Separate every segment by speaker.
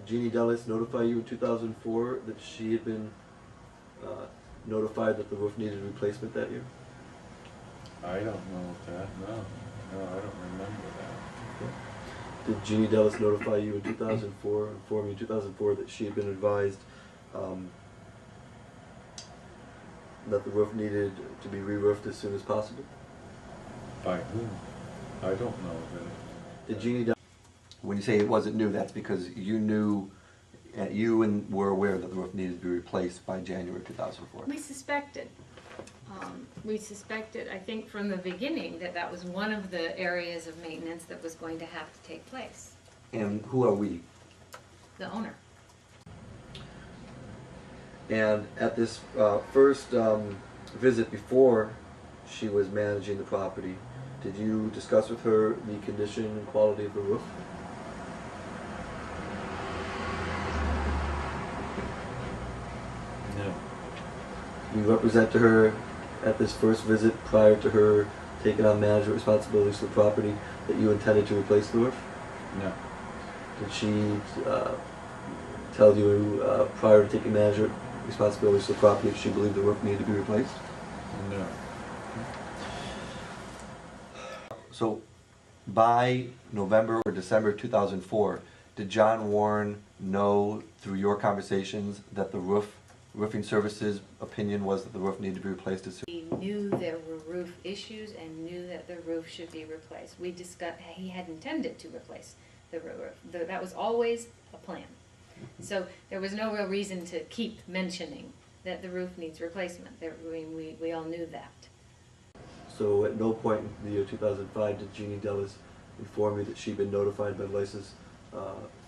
Speaker 1: Jeannie Dellis notify you in 2004 that she had been notified that the roof needed replacement that year?
Speaker 2: I don't know that, no. No, I don't remember that.
Speaker 1: Okay. Did Jeannie Dellis notify you in 2004, inform you in 2004 that she had been advised that the roof needed to be re-roofed as soon as possible?
Speaker 2: By whom? I don't know that.
Speaker 1: Did Jeannie Dellis, when you say it wasn't new, that's because you knew, you were aware that the roof needed to be replaced by January 2004?
Speaker 3: We suspected. We suspected, I think, from the beginning that that was one of the areas of maintenance that was going to have to take place.
Speaker 1: And who are we?
Speaker 3: The owner.
Speaker 1: And at this first visit before she was managing the property, did you discuss with her the condition and quality of the roof?
Speaker 2: No.
Speaker 1: You represent to her at this first visit, prior to her taking on management responsibilities for the property, that you intended to replace the roof?
Speaker 2: No.
Speaker 1: Did she tell you prior to taking management responsibilities for the property that she believed the roof needed to be replaced?
Speaker 2: No.
Speaker 1: So by November or December 2004, did John Warren know through your conversations that the roofing services opinion was that the roof needed to be replaced as soon?
Speaker 3: He knew there were roof issues and knew that the roof should be replaced. We discussed, he had intended to replace the roof. That was always a plan. So there was no real reason to keep mentioning that the roof needs replacement. We all knew that.
Speaker 1: So at no point in the year 2005 did Jeannie Dellis inform you that she'd been notified by licensed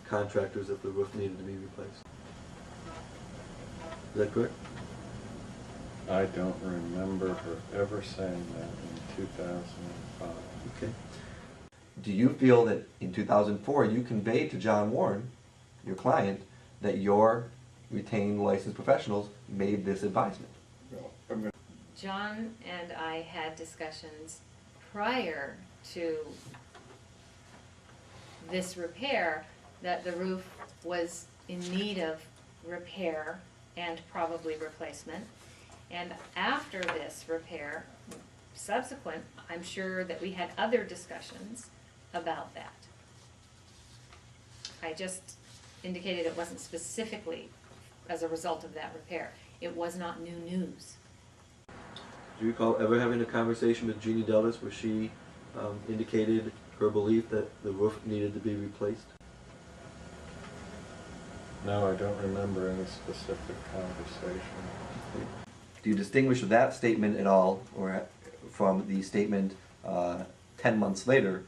Speaker 1: contractors that the roof needed to be replaced? Is that correct?
Speaker 2: I don't remember her ever saying that in 2005.
Speaker 1: Okay. Do you feel that in 2004 you conveyed to John Warren, your client, that your retained licensed professionals made this advisement?
Speaker 3: John and I had discussions prior to this repair that the roof was in need of repair and probably replacement. And after this repair, subsequent, I'm sure that we had other discussions about that. I just indicated it wasn't specifically as a result of that repair. It was not new news.
Speaker 1: Do you recall ever having a conversation with Jeannie Dellis where she indicated her belief that the roof needed to be replaced?
Speaker 2: No, I don't remember any specific conversation.
Speaker 1: Okay. Do you distinguish that statement at all or from the statement 10 months later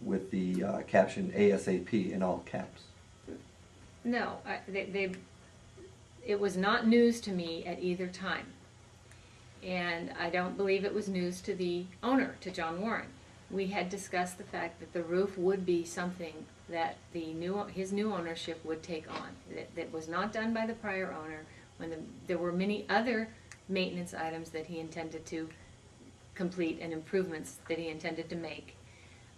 Speaker 1: with the caption ASAP in all caps?
Speaker 3: No, it was not news to me at either time. And I don't believe it was news to the owner, to John Warren. We had discussed the fact that the roof would be something that his new ownership would take on. That was not done by the prior owner. There were many other maintenance items that he intended to complete and improvements that he intended to make.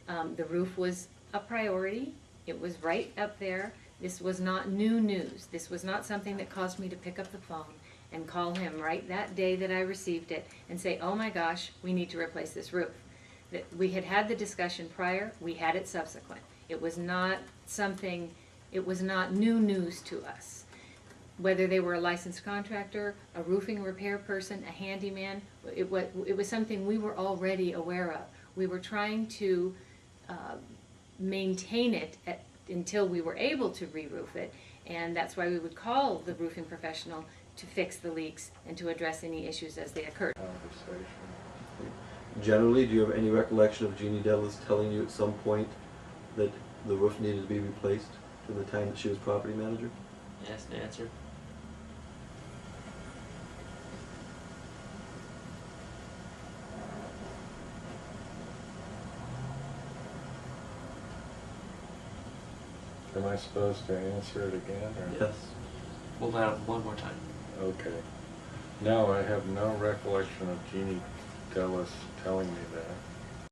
Speaker 3: The roof was a priority. It was right up there. This was not new news. This was not something that caused me to pick up the phone and call him right that day that I received it and say, oh my gosh, we need to replace this roof. We had had the discussion prior, we had it subsequent. It was not something, it was not new news to us. Whether they were a licensed contractor, a roofing repair person, a handyman, it was something we were already aware of. We were trying to maintain it until we were able to re-roof it, and that's why we would call the roofing professional to fix the leaks and to address any issues as they occurred.
Speaker 2: Conversation.
Speaker 1: Generally, do you have any recollection of Jeannie Dellis telling you at some point that the roof needed to be replaced from the time that she was property manager?
Speaker 4: Yes, to answer.
Speaker 2: Am I supposed to answer it again? Or?
Speaker 1: Yes.
Speaker 4: We'll have one more time.
Speaker 2: Okay. No, I have no recollection of Jeannie Dellis telling me that.